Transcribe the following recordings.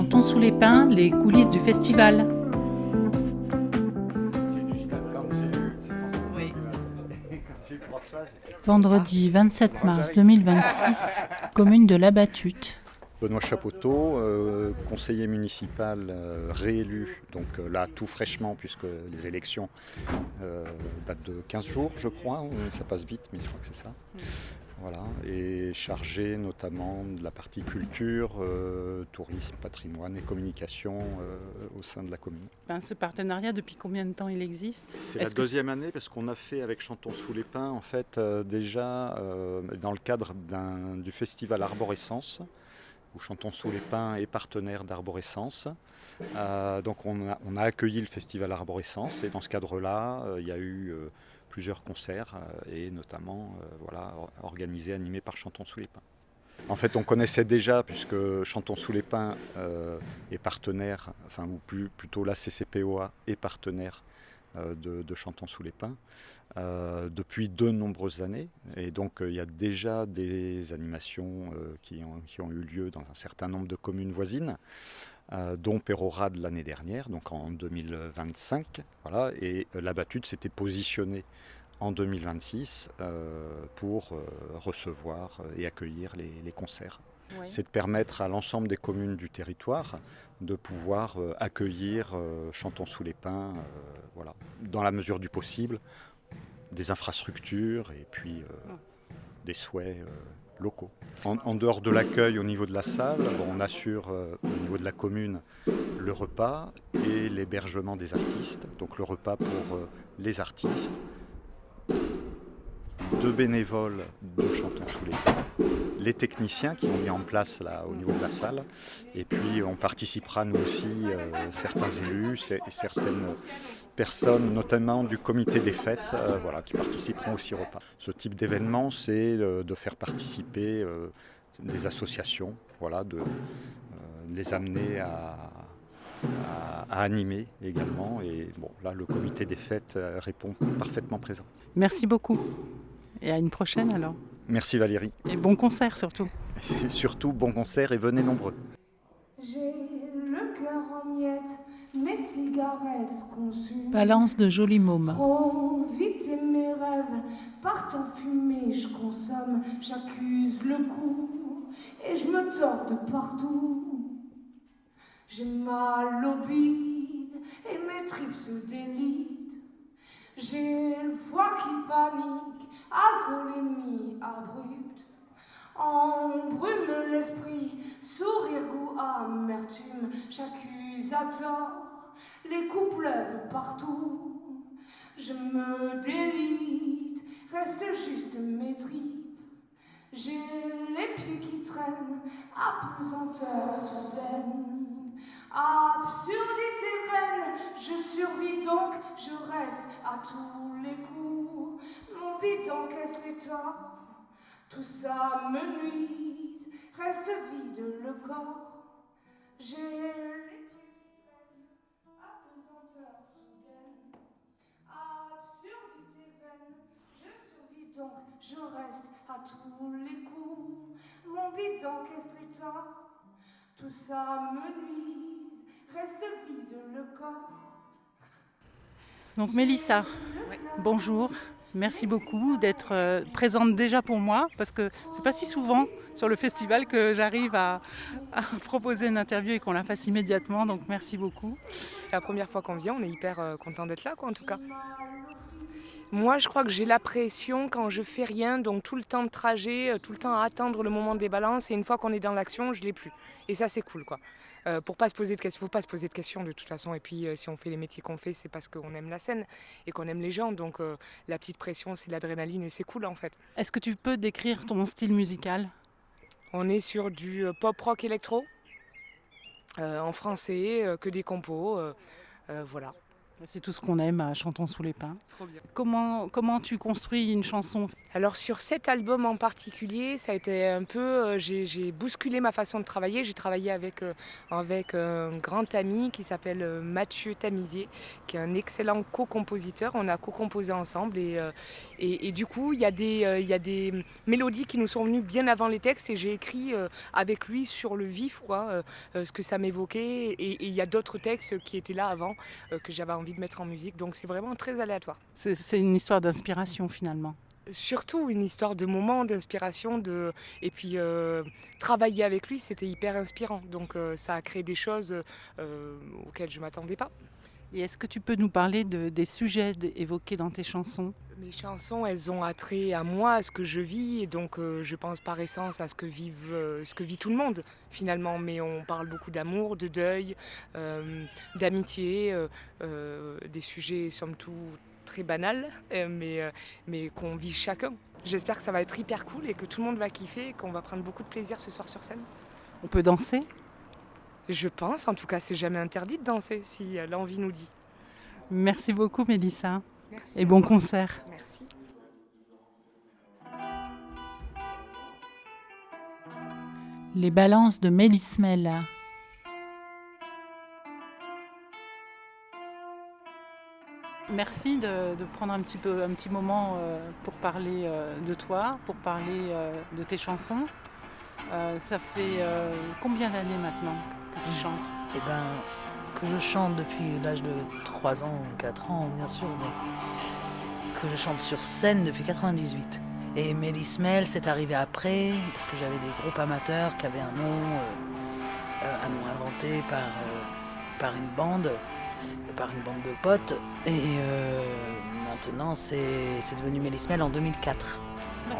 Chantons sous les pins, les coulisses du festival. Vendredi 27 mars 2026, commune de La Battute. Benoît Chapoteau, conseiller municipal réélu, donc là tout fraîchement puisque les élections datent de 15 jours je crois, ça passe vite mais je crois que c'est ça. Voilà, et chargé notamment de la partie culture, tourisme, patrimoine et communication au sein de la commune. Ce partenariat, depuis combien de temps il existe ? C'est la deuxième année parce qu'on a fait avec Chantons sous les pins en fait déjà dans le cadre du festival Arborescence, où Chantons sous les pins est partenaire d'Arborescence. Donc on a accueilli le festival Arborescence et dans ce cadre-là, il y a eu plusieurs concerts et notamment organisés, animés par Chantons sous les pins. En fait, on connaissait déjà, puisque Chantons sous les pins est partenaire, ou plutôt la CCPOA est partenaire de Chantons sous les pins depuis de nombreuses années. Et donc, il y a déjà des animations qui ont eu lieu dans un certain nombre de communes voisines, dont Pérorade l'année dernière, donc en 2025. Voilà, et La Battute s'était positionnée en 2026 pour recevoir et accueillir les concerts. Oui. C'est de permettre à l'ensemble des communes du territoire de pouvoir accueillir Chantons sous les pins, dans la mesure du possible, des infrastructures et puis des souhaits locaux. En dehors de l'accueil au niveau de la salle, on assure au niveau de la commune le repas et l'hébergement des artistes. Donc le repas pour les artistes, 2 bénévoles de Chantons sous les pins, les techniciens qui ont mis en place là, au niveau de la salle, et puis on participera nous aussi, certains élus et certaines personnes, notamment du comité des fêtes, qui participeront aussi au repas. Ce type d'événement, c'est de faire participer des associations, de les amener à animer également, et là le comité des fêtes répond parfaitement présent. Merci beaucoup. Et à une prochaine alors. Merci Valérie. Et bon concert surtout. Surtout bon concert et venez nombreux. J'ai le cœur en miettes, mes cigarettes consument. Balance de joli môme. Trop vite et mes rêves partent en fumée, je consomme, j'accuse le coup et je me tords de partout. J'ai mal au bide et mes tripes se délitent. J'ai le foie qui panique, alcoolémie abrupte. Embrume l'esprit, sourire, goût, amertume. J'accuse à tort, les coups pleuvent partout. Je me délite, reste juste mes tripes. J'ai les pieds qui traînent, apesanteur soudaine. Absurdité vaine, je survis donc, je reste à tous les coups. Mon bide encaisse les torts, tout ça me nuise, reste vide le corps. J'ai les pieds qui traînent, apesanteur soudaine. Absurdité vaine, je survis donc, je reste à tous les coups. Mon bide encaisse les torts, tout ça me nuise, reste vide le corps. Donc Mélissa, bonjour. Merci beaucoup d'être présente déjà pour moi, parce que c'est pas si souvent sur le festival que j'arrive à proposer une interview et qu'on la fasse immédiatement, donc merci beaucoup. C'est la première fois qu'on vient, on est hyper content d'être là, en tout cas. Moi, je crois que j'ai la pression quand je fais rien, donc tout le temps de trajet, tout le temps à attendre le moment des balances, et une fois qu'on est dans l'action, je l'ai plus. Et ça, c'est cool, quoi. Pour pas se poser de questions, faut pas se poser de questions de toute façon. Et puis, si on fait les métiers qu'on fait, c'est parce qu'on aime la scène et qu'on aime les gens. Donc, la petite pression, c'est l'adrénaline et c'est cool, en fait. Est-ce que tu peux décrire ton style musical ? On est sur du pop-rock électro, en français, que des compos, voilà. C'est tout ce qu'on aime à Chantons sous les pins. Trop bien. Comment tu construis une chanson? Alors sur cet album en particulier, ça a été un peu, j'ai bousculé ma façon de travailler. J'ai travaillé avec un grand ami qui s'appelle Mathieu Tamizier, qui est un excellent co-compositeur. On a co-composé ensemble et du coup il y a des mélodies qui nous sont venues bien avant les textes et j'ai écrit avec lui sur le vif ce que ça m'évoquait et il y a d'autres textes qui étaient là avant que j'avais envie de mettre en musique. Donc c'est vraiment très aléatoire. C'est une histoire d'inspiration finalement. Surtout une histoire de moment, d'inspiration, et puis travailler avec lui, c'était hyper inspirant. Donc ça a créé des choses auxquelles je ne m'attendais pas. Et est-ce que tu peux nous parler des sujets évoqués dans tes chansons? Mes chansons, elles ont attrait à moi, à ce que je vis, et donc je pense par essence à ce que vit tout le monde finalement. Mais on parle beaucoup d'amour, de deuil, d'amitié, des sujets somme toute très banal, mais qu'on vit chacun. J'espère que ça va être hyper cool et que tout le monde va kiffer et qu'on va prendre beaucoup de plaisir ce soir sur scène. On peut danser? Je pense, en tout cas, c'est jamais interdit de danser si l'envie nous dit. Merci beaucoup Mélissa. Merci. Et bon concert. Merci. Les balances de Mélismel. Merci de prendre un petit moment pour parler de toi, pour parler de tes chansons. Ça fait combien d'années maintenant que tu chantes? Eh ben, que je chante depuis l'âge de 3 ans ou 4 ans, bien sûr, mais que je chante sur scène depuis 98. Et Mélismel, c'est arrivé après, parce que j'avais des groupes amateurs qui avaient un nom inventé par une bande de potes. Et maintenant, c'est devenu Mélismel en 2004.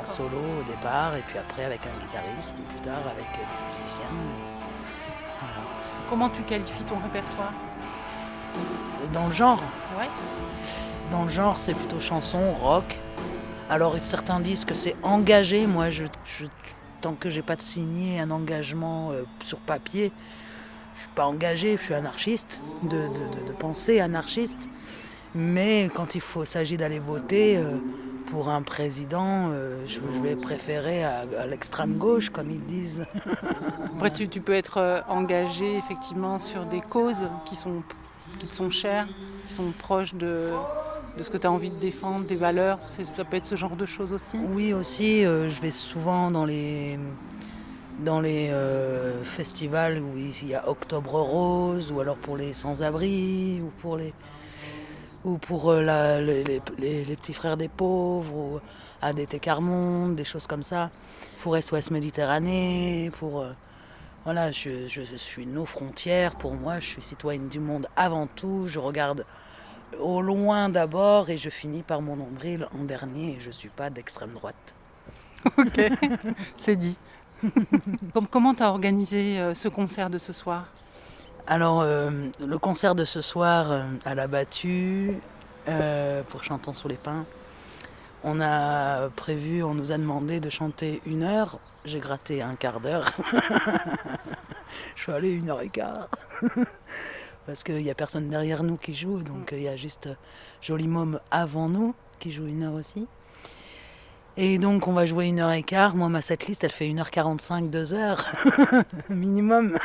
En solo au départ, et puis après avec un guitariste, puis plus tard avec des musiciens. Voilà. Comment tu qualifies ton répertoire? Dans le genre, Ouais. Dans le genre, c'est plutôt chanson, rock. Alors certains disent que c'est engagé. Moi, tant que j'ai pas de signé un engagement sur papier, je suis pas engagé. Je suis anarchiste, de pensée anarchiste. Mais quand s'agit d'aller voter pour un président, je vais préférer à l'extrême gauche, comme ils disent. Après, tu peux être engagé effectivement sur des causes qui te sont chères, qui sont proches de ce que tu as envie de défendre, des valeurs. Ça peut être ce genre de choses aussi. Oui, aussi, je vais souvent dans les festivals où il y a Octobre Rose, ou alors pour les sans-abri, ou pour les petits frères des pauvres, ou ADT Carmonde, des choses comme ça. Pour SOS Méditerranée, voilà, je suis nos frontières. Pour moi, je suis citoyenne du monde avant tout. Je regarde au loin d'abord et je finis par mon nombril en dernier. Et je ne suis pas d'extrême droite. Ok, c'est dit. Comment tu as organisé ce concert de ce soir? Alors, le concert de ce soir à la Battue, pour Chantons sous les pins, on nous a demandé de chanter 1 heure. J'ai gratté un quart d'heure. Je suis allée 1h15. Parce qu'il n'y a personne derrière nous qui joue, donc il y a juste Joli Môme avant nous qui joue 1 heure aussi. Et donc on va jouer 1h15. Moi, ma setlist, elle fait 1h45, 2h minimum.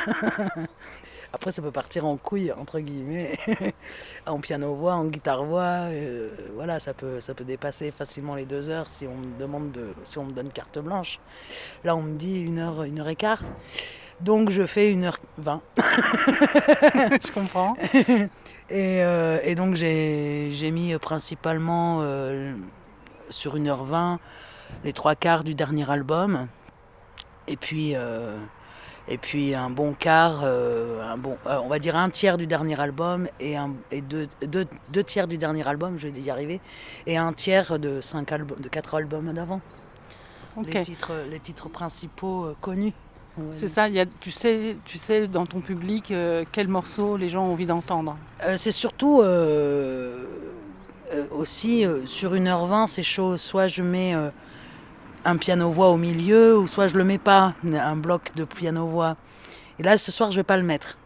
Après, ça peut partir en couille, entre guillemets, en piano-voix, en guitare-voix. Voilà, ça peut dépasser facilement les 2 heures si on me donne carte blanche. Là, on me dit 1h15. Donc, je fais 1h20. Je comprends. Et donc, j'ai mis principalement sur 1h20 les 3/4 du dernier album. Et puis un bon quart, on va dire 1/3 du dernier album et 2/3 du dernier album, je vais y arriver, et 1/3 de 4 albums d'avant. Okay. Les titres principaux connus. C'est ça, tu sais dans ton public quel morceau les gens ont envie d'entendre. C'est surtout aussi sur 1h20, c'est chaud. Soit je mets un piano-voix au milieu, ou soit je le mets pas, un bloc de piano-voix. Et là, ce soir, je vais pas le mettre.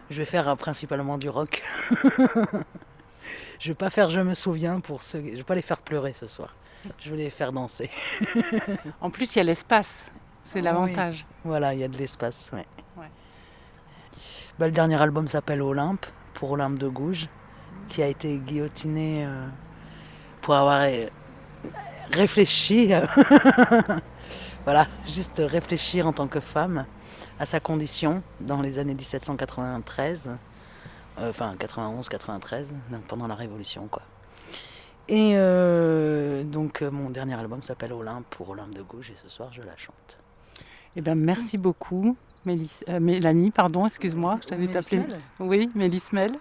Je vais faire principalement du rock. Je vais pas faire je me souviens pour ceux. Je vais pas les faire pleurer ce soir. Je vais les faire danser. En plus, il y a l'espace, c'est l'avantage. Voilà, il y a de l'espace, ouais. Ouais. Le dernier album s'appelle Olympe, pour Olympe de Gouges, qui a été guillotiné pour avoir réfléchi. Voilà, juste réfléchir en tant que femme à sa condition dans les années 1793, enfin 91-93, pendant la Révolution, quoi. Et donc mon dernier album s'appelle Olympe pour Olympe de Gouges et ce soir je la chante. Eh ben, merci beaucoup, Mélanie, pardon, excuse-moi, je t'avais t'appeler. Oui, Mélismel.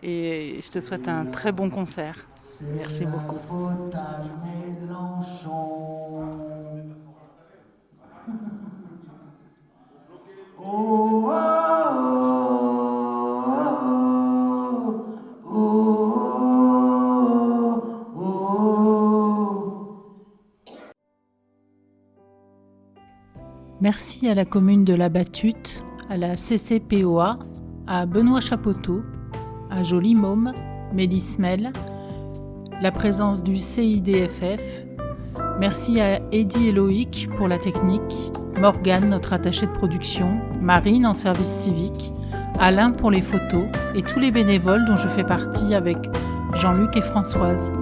Et je te souhaite un très bon concert. Merci beaucoup. Merci à la commune de La Battute, à la CCPOA, à Benoît Chapoteau, à Jolie Môme, Mélismel, la présence du CIDFF. Merci à Eddy et Loïc pour la technique, Morgane, notre attachée de production, Marine en service civique, Alain pour les photos et tous les bénévoles dont je fais partie avec Jean-Luc et Françoise.